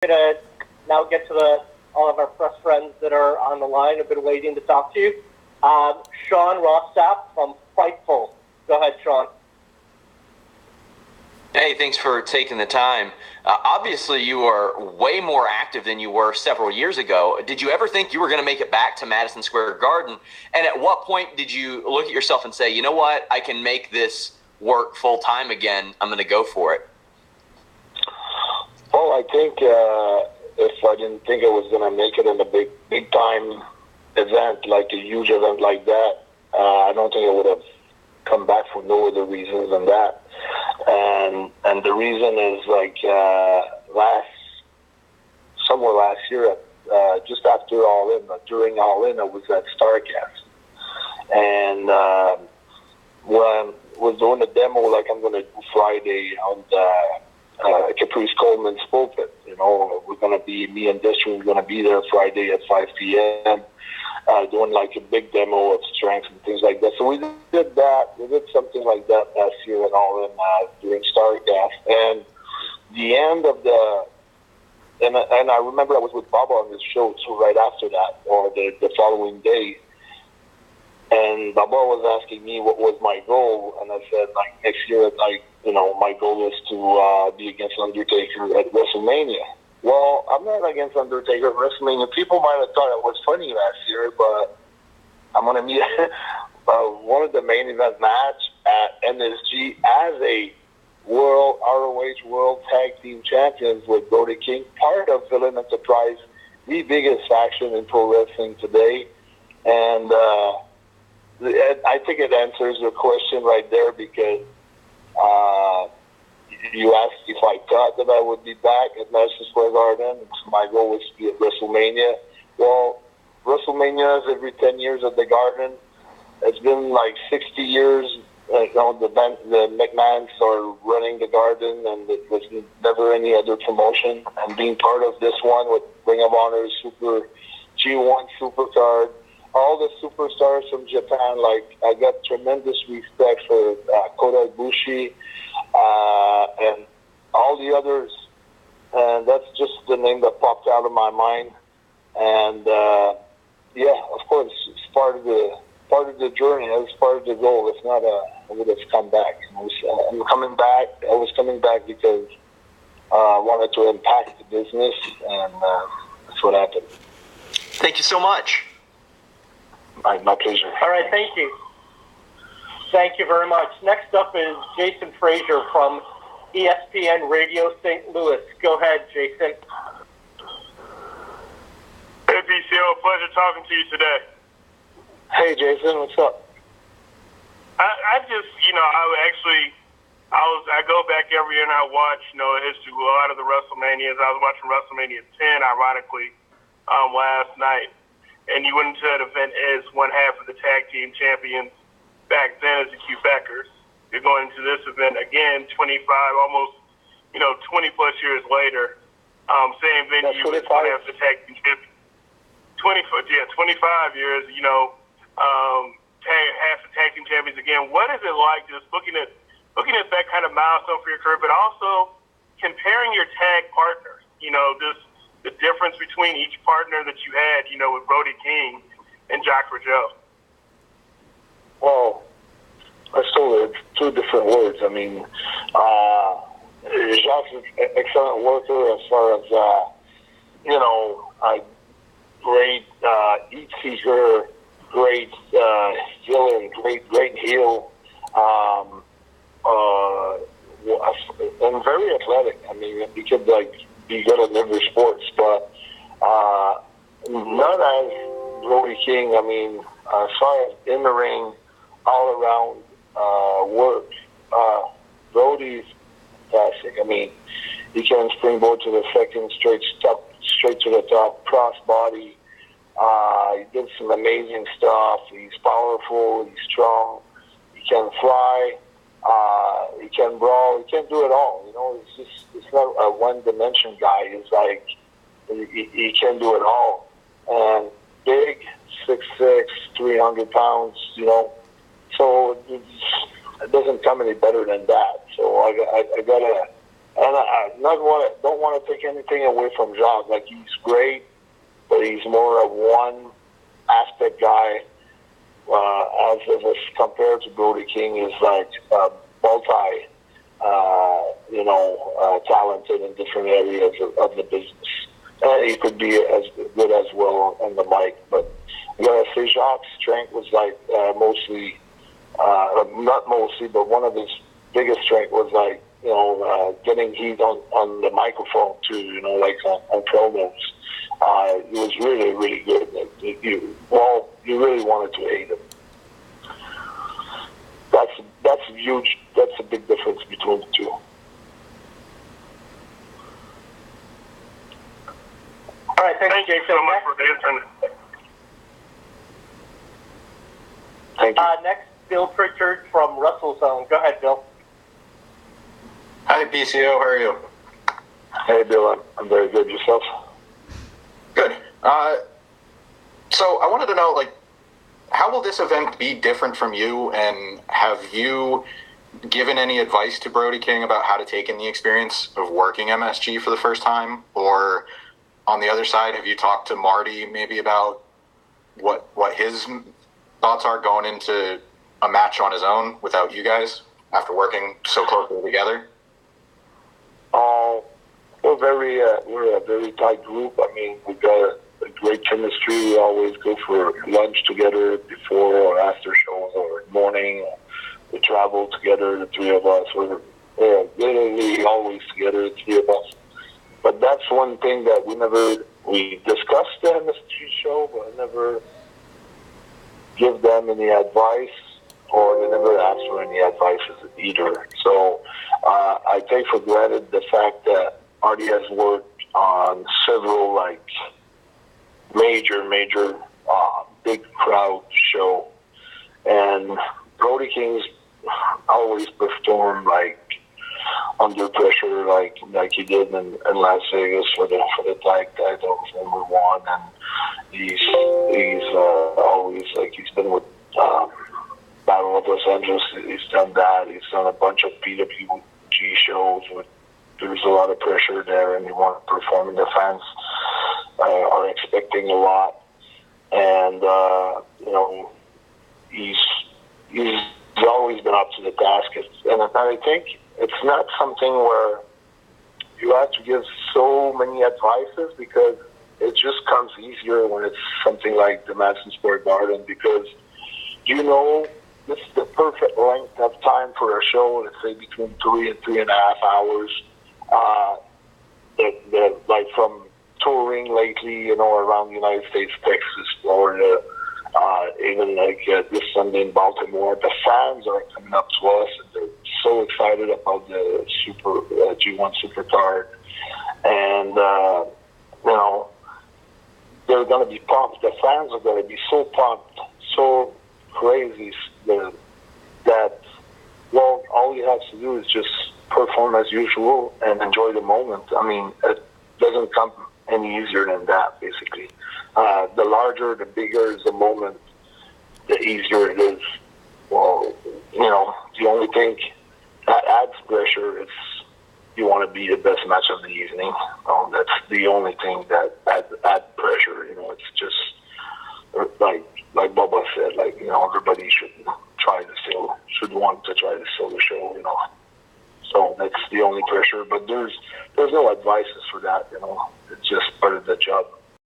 going to now get to all of our press friends that are on the line. Have been waiting to talk to you. Sean Rossap from Fightful. Go ahead, Sean. Hey, thanks for taking the time. Obviously, you are way more active than you were several years ago. Did you ever think you were going to make it back to Madison Square Garden? And at what point did you look at yourself and say, you know what, I can make this work full time again. I'm going to go for it. Well, I think if I didn't think I was going to make it in a big time event, like a huge event like that, I don't think I would have come back for no other reasons than that. And the reason is like somewhere last year, just after All In, during All In, I was at Starcast, and when I was doing a demo, like I'm going to do Friday on Caprice Coleman's pulpit. You know, we're going to be, me and Destry, we're going to be there Friday at 5 p.m. Doing like a big demo of strength and things like that. So we did that. We did something like that last year and All In during Starcast. And the end of and I remember I was with Baba on this show too right after that, or the following day. And Baba was asking me what was my goal, and I said, like, next year, like, you know, my goal is to be against Undertaker at WrestleMania. Well, I'm not against Undertaker at WrestleMania. People might have thought it was funny last year, but I'm going to meet one of the main event match at MSG as a ROH World Tag Team Champions with Brody King, part of Villain Enterprise, the biggest faction in pro wrestling today. And I think it answers your question right there, because you asked if I thought that I would be back at Madison Square Garden. My goal was to be at WrestleMania. Well, WrestleMania is every 10 years at the Garden. It's been like 60 years. You know, the McMahons are running the Garden, and it was never any other promotion. And being part of this one with Ring of Honor, Super G1, Supercard, all the superstars from Japan, like, I got tremendous respect for Kota Ibushi and all the others. And that's just the name that popped out of my mind. And yeah, of course, it's part of the journey. It's part of the goal. If not, I would have come back. I'm coming back. I was coming back because I wanted to impact the business, and that's what happened. Thank you so much. My pleasure. All right, thank you. Thank you very much. Next up is Jason Frazier from ESPN Radio St. Louis. Go ahead, Jason. Hey, PCO. Pleasure talking to you today. Hey, Jason. What's up? I just, I go back every year and I watch, a history of a lot of the WrestleManias. I was watching WrestleMania 10, ironically, last night. And you went into that event as one half of the tag team champions back then as the Quebecers. You're going into this event again, 25, almost, 20 plus years later. Same venue as one half of the tag team champions. 25 years, half the tag team champions again. What is it like just looking at that kind of milestone for your career, but also comparing your tag partners, just the difference between each partner that you had, with Brody King and Jacques Rougeau? Well, I stole two different words. I mean, Jacques is an excellent worker as far as, great heat seeker, great villain, great heel, and very athletic. I mean, he could, be good at every sports, but not as Brody King. I mean, as far as in the ring, all around work, Brody's fantastic. I mean, he can springboard to the second, straight to the top, cross body. He did some amazing stuff. He's powerful. He's strong. He can fly. He can brawl. He can do it all. It's not a one-dimension guy. He's like, he can do it all. And big, 6'6", 300 pounds, So it doesn't come any better than that. So I And I don't want to take anything away from Jacques. Like, he's great, but he's more a one aspect guy. As compared to Brody King, is like multi, talented in different areas of the business. And he could be as good as well on the mic. But I gotta say, Jacques' strength was like mostly, not mostly, but one of his biggest strength was like, getting heat on the microphone too, like on promos. He was really, really good. You really wanted to hate him. That's huge. That's a big difference between the two. All right, thank you, Jason. So much for answering it. Thank you. Next, Bill Pritchard from WrestleZone. Go ahead, Bill. Hi, PCO. How are you? Hey, Bill. I'm very good. Yourself? Good. So I wanted to know, how will this event be different from you, and have you given any advice to Brody King about how to take in the experience of working MSG for the first time? Or on the other side, have you talked to Marty maybe about what his thoughts are going into a match on his own without you guys after working so closely together? We're a very tight group. I mean, we've got a great chemistry. We always go for lunch together before or after shows, or morning. We travel together, the three of us. We're literally always together, the three of us. But that's one thing that we discussed the MSG show, but I never give them any advice, or they never ask for any advice either. So I take for granted the fact that Marty has worked on several major big crowd show, and Brody King's always performed under pressure, like he did in Las Vegas for the tag titles, and we won. And he's always he's been with Battle of Los Angeles. He's done that. He's done a bunch of PWG shows. There's a lot of pressure there, and you want to perform, and the fans are expecting a lot. And he's always been up to the task. And I think it's not something where you have to give so many advices, because it just comes easier when it's something like the Madison Square Garden, because this is the perfect length of time for a show. Let's say between 3 and 3.5 hours. From touring lately, around the United States, Texas, Florida, even this Sunday in Baltimore, the fans are coming up to us, and they're so excited about the G1 Supercard, and they're going to be pumped. The fans are going to be so pumped, so crazy that all you have to do is just perform as usual and enjoy the moment. I mean, it doesn't come any easier than that, basically. The larger, the bigger is the moment, the easier it is. Well, the only thing that adds pressure is you want to be the best match of the evening. That's the only thing that adds pressure. It's just like Bubba said, everybody should want to try to sell the show, So that's the only pressure, but there's no advices for that, It's just part of the job.